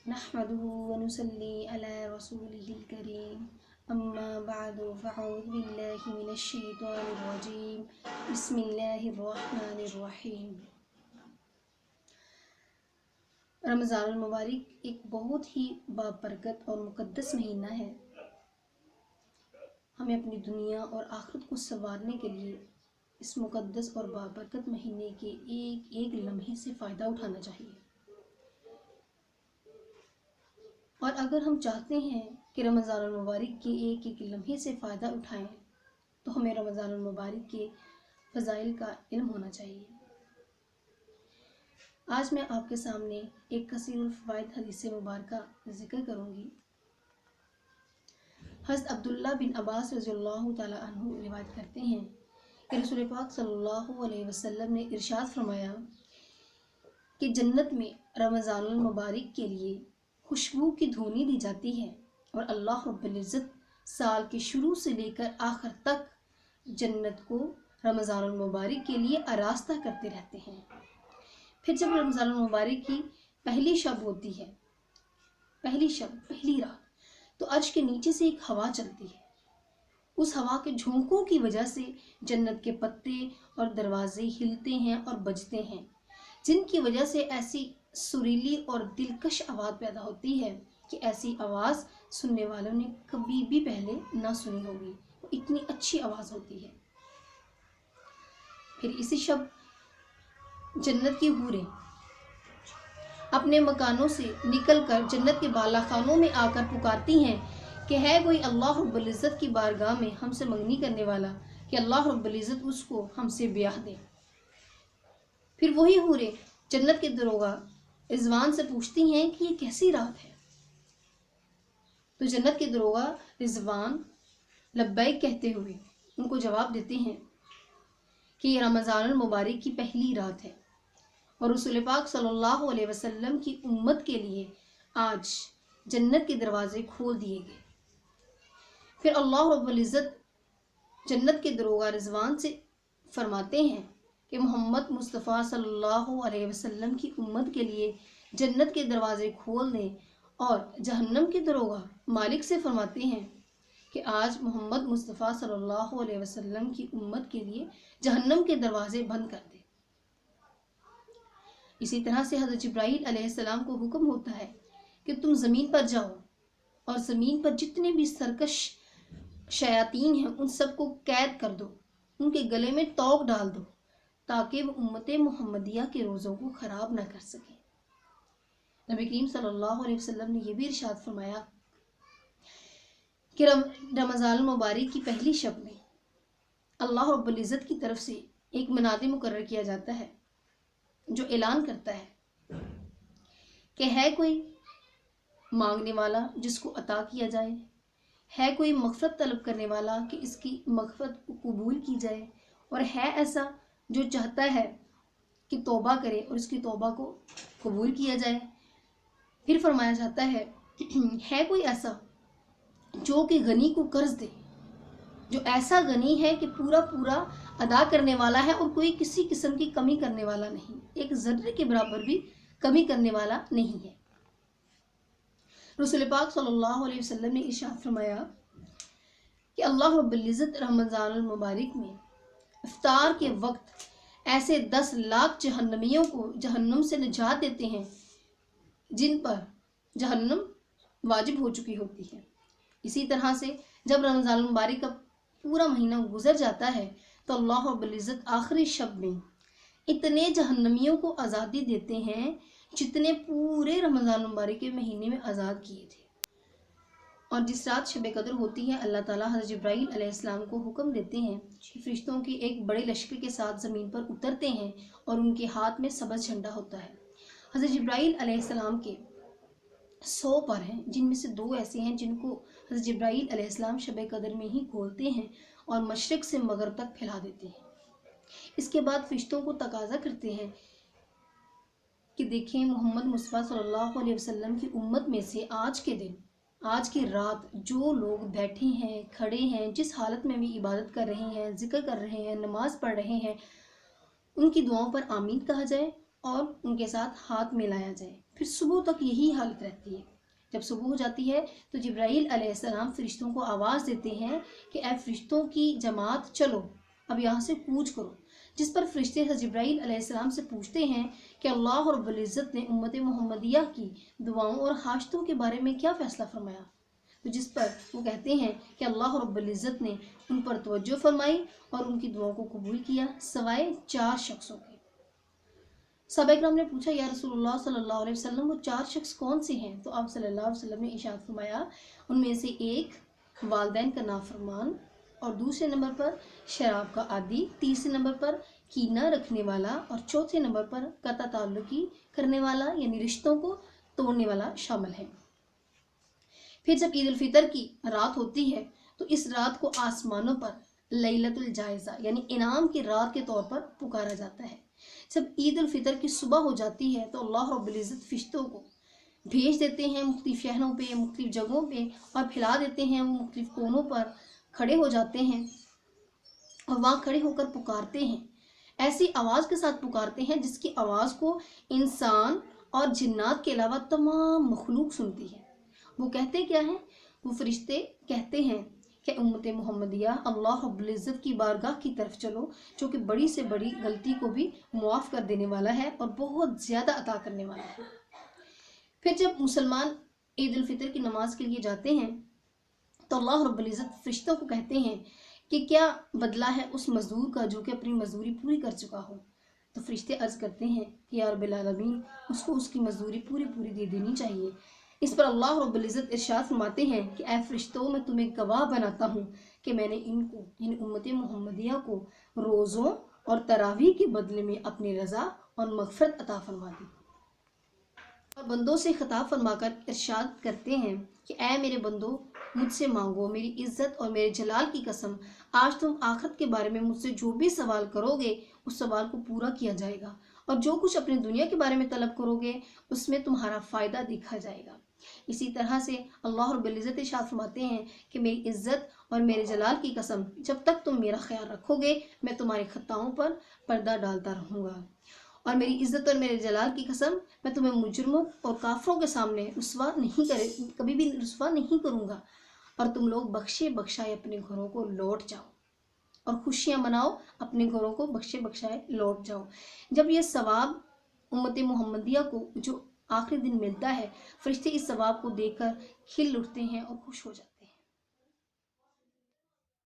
نحمده ونصلي على رسوله الكريم اما بعد فاعوذ بالله من الشیطان الرجیم بسم اللہ الرحمن الرحیم۔ رمضان المبارک ایک بہت ہی بابرکت اور مقدس مہینہ ہے۔ ہمیں اپنی دنیا اور آخرت کو سنوارنے کے لیے اس مقدس اور بابرکت مہینے کے ایک ایک لمحے سے فائدہ اٹھانا چاہیے، اور اگر ہم چاہتے ہیں کہ رمضان المبارک کے ایک ایک لمحے سے فائدہ اٹھائیں تو ہمیں رمضان المبارک کے فضائل کا علم ہونا چاہیے۔ آج میں آپ کے سامنے ایک کثیر الفوائد حدیث مبارکہ ذکر کروں گی۔ حضرت عبداللہ بن عباس رضی اللہ تعالی عنہ روایت کرتے ہیں کہ رسول پاک صلی اللہ علیہ وسلم نے ارشاد فرمایا کہ جنت میں رمضان المبارک کے لیے خوشبو کی دھونی دی جاتی ہے، اور اللہ رب العزت سال کے شروع سے لے کر آخر تک جنت کو رمضان المبارک کے لیے آراستہ کرتے رہتے ہیں۔ پھر جب رمضان المبارک کی پہلی شب ہوتی ہے، پہلی رات، تو عرش کے نیچے سے ایک ہوا چلتی ہے۔ اس ہوا کے جھونکوں کی وجہ سے جنت کے پتے اور دروازے ہلتے ہیں اور بجتے ہیں، جن کی وجہ سے ایسی سریلی اور دلکش آواز پیدا ہوتی ہے کہ ایسی آواز سننے والوں نے کبھی بھی پہلے نہ سنی ہوگی، وہ اتنی اچھی آواز ہوتی ہے۔ پھر اسی شب جنت کی حوریں اپنے مکانوں سے نکل کر جنت کے بالا خانوں میں آ کر پکارتی ہیں کہ ہے کوئی اللہ رب العزت کی بارگاہ میں ہم سے منگنی کرنے والا کہ اللہ رب العزت اس کو ہم سے بیاہ دے۔ پھر وہی حوریں جنت کے دروغہ رضوان سے پوچھتی ہیں کہ یہ کیسی رات ہے، تو جنت کے دروغہ رضوان لبیک کہتے ہوئے ان کو جواب دیتے ہیں کہ یہ رمضان المبارک کی پہلی رات ہے، اور رسول پاک صلی اللہ علیہ وسلم کی امت کے لیے آج جنت کے دروازے کھول دیے گئے۔ پھر اللہ رب العزت جنت کے دروغہ رضوان سے فرماتے ہیں کہ محمد مصطفیٰ صلی اللہ علیہ وسلم کی امت کے لیے جنت کے دروازے کھول دیں، اور جہنم کے دروغہ مالک سے فرماتے ہیں کہ آج محمد مصطفیٰ صلی اللہ علیہ وسلم کی امت کے لیے جہنم کے دروازے بند کر دیں۔ اسی طرح سے حضرت جبرائیل علیہ السلام کو حکم ہوتا ہے کہ تم زمین پر جاؤ اور زمین پر جتنے بھی سرکش شیاطین ہیں ان سب کو قید کر دو، ان کے گلے میں توق ڈال دو تاکہ وہ امت محمدیہ کے روزوں کو خراب نہ کر سکیں۔ نبی کریم صلی اللہ علیہ وسلم نے یہ بھی ارشاد فرمایا کہ رمضان المبارک کی پہلی شب میں اللہ رب العزت کی طرف سے ایک منادی مقرر کیا جاتا ہے جو اعلان کرتا ہے کہ ہے کوئی مانگنے والا جس کو عطا کیا جائے، ہے کوئی مغفرت طلب کرنے والا کہ اس کی مغفرت قبول کی جائے، اور ہے ایسا جو چاہتا ہے کہ توبہ کرے اور اس کی توبہ کو قبول کیا جائے۔ پھر فرمایا جاتا ہے کوئی ایسا جو کہ غنی کو قرض دے، جو ایسا غنی ہے کہ پورا ادا کرنے والا ہے اور کوئی کسی قسم کی کمی کرنے والا نہیں، ایک ذرے کے برابر بھی کمی کرنے والا نہیں ہے۔ رسول پاک صلی اللہ علیہ وسلم نے ارشاد فرمایا کہ اللہ رب العزت رمضان المبارک میں افطار کے وقت ایسے 10 لاکھ جہنمیوں کو جہنم سے نجات دیتے ہیں جن پر جہنم واجب ہو چکی ہوتی ہے۔ اسی طرح سے جب رمضان المبارک کا پورا مہینہ گزر جاتا ہے تو اللہ رب العزت آخری شب میں اتنے جہنمیوں کو آزادی دیتے ہیں جتنے پورے رمضان المبارک کے مہینے میں آزاد کیے تھے۔ اور جس رات شب قدر ہوتی ہے اللہ تعالیٰ حضرت جبرائیل علیہ السلام کو حکم دیتے ہیں کہ فرشتوں کے ایک بڑے لشکر کے ساتھ زمین پر اترتے ہیں اور ان کے ہاتھ میں سبز جھنڈا ہوتا ہے۔ حضرت جبرائیل علیہ السلام کے 100 پر ہیں، جن میں سے 2 ایسے ہیں جن کو حضرت جبرائیل علیہ السلام شب قدر میں ہی کھولتے ہیں اور مشرق سے مغرب تک پھیلا دیتے ہیں۔ اس کے بعد فرشتوں کو تقاضا کرتے ہیں کہ دیکھیں محمد مصطفیٰ صلی اللہ علیہ وسلم کی امت میں سے آج کے دن، آج کی رات جو لوگ بیٹھے ہیں، کھڑے ہیں، جس حالت میں بھی عبادت کر رہے ہیں، ذکر کر رہے ہیں، نماز پڑھ رہے ہیں، ان کی دعاؤں پر آمین کہا جائے اور ان کے ساتھ ہاتھ ملایا جائے۔ پھر صبح تک یہی حالت رہتی ہے۔ جب صبح ہو جاتی ہے تو جبرائیل علیہ السلام فرشتوں کو آواز دیتے ہیں کہ اے فرشتوں کی جماعت چلو، اب یہاں سے کوچ کرو، جس پر فرشتے جبرائیل علیہ السلام سے پوچھتے ہیں کہ اللہ رب العزت نے امت محمدیہ کی دعاؤں اور حاجتوں کے بارے میں کیا فیصلہ فرمایا، تو جس پر وہ کہتے ہیں کہ اللہ رب العزت نے ان پر توجہ فرمائی اور ان کی دعاؤں کو قبول کیا سوائے 4 شخصوں کے۔ صحابہ کرام نے پوچھا یا رسول اللہ صلی اللہ علیہ وسلم وہ 4 شخص کون سے ہیں؟ تو آپ صلی اللہ علیہ وسلم نے ارشاد فرمایا ان میں سے ایک والدین کا نافرمان، اور دوسرے نمبر پر شراب کا عادی، تیسرے نمبر پر کینہ رکھنے والا، اور چوتھے نمبر پر قطع تعلقی کرنے والا یعنی رشتوں کو توڑنے والا شامل ہے۔ پھر جب عید الفطر کی رات ہوتی ہے تو اس رات کو آسمانوں پر لیلۃ الجائزہ یعنی انعام کی رات کے طور پر پکارا جاتا ہے۔ جب عید الفطر کی صبح ہو جاتی ہے تو اللہ رب العزت فرشتوں کو بھیج دیتے ہیں مختلف شہروں پہ، مختلف جگہوں پہ، اور پھیلا دیتے ہیں، وہ مختلف کونوں پر کھڑے ہو جاتے ہیں اور وہاں کھڑے ہو کر پکارتے ہیں، ایسی آواز کے ساتھ پکارتے ہیں جس کی آواز کو انسان اور جنات کے علاوہ تمام مخلوق سنتی ہے۔ وہ کہتے کیا ہیں؟ وہ فرشتے کہتے ہیں کہ امت محمدیہ اللہ رب العزت کی بارگاہ کی طرف چلو، جو کہ بڑی سے بڑی غلطی کو بھی معاف کر دینے والا ہے اور بہت زیادہ عطا کرنے والا ہے۔ پھر جب مسلمان عید الفطر کی نماز کے لیے جاتے ہیں تو اللہ رب العزت فرشتوں کو کہتے ہیں کہ کیا بدلہ ہے اس مزدور کا جو کہ اپنی مزدوری پوری کر چکا ہو؟ تو فرشتے عرض کرتے ہیں کہ یا رب العالمین اس کو اس کی مزدوری پوری دے دینی چاہیے۔ اس پر اللہ رب العزت ارشاد فرماتے ہیں کہ اے فرشتوں میں تمہیں گواہ بناتا ہوں کہ میں نے ان کو یعنی امت محمدیہ کو روزوں اور تراویح کے بدلے میں اپنی رضا اور مغفرت عطا فرما دی، اور بندوں سے خطاب فرما کر ارشاد کرتے ہیں کہ اے میرے بندو مجھ سے مانگو، میری عزت اور میرے جلال کی قسم آج تم آخرت کے بارے میں مجھ سے جو بھی سوال کرو گے اس سوال کو پورا کیا جائے گا، اور جو کچھ اپنی دنیا کے بارے میں طلب کرو گے اس میں تمہارا فائدہ دیکھا جائے گا۔ اسی طرح سے اللہ رب العزت ارشاد فرماتے ہیں کہ میری عزت اور میرے جلال کی قسم جب تک تم میرا خیال رکھو گے میں تمہاری خطاؤں پر پردہ ڈالتا رہوں گا، اور میری عزت اور میرے جلال کی قسم میں تمہیں مجرموں اور کافروں کے سامنے کبھی بھی رسوا نہیں کروں گا، اور تم لوگ بخشے بخشائے اپنے گھروں کو لوٹ جاؤ اور خوشیاں مناؤ، اپنے گھروں کو بخشے بخشائے لوٹ جاؤ۔ جب یہ ثواب امت محمدیہ کو جو آخری دن ملتا ہے، فرشتے اس ثواب کو دیکھ کر کھل اٹھتے ہیں اور خوش ہو جاتے ہیں۔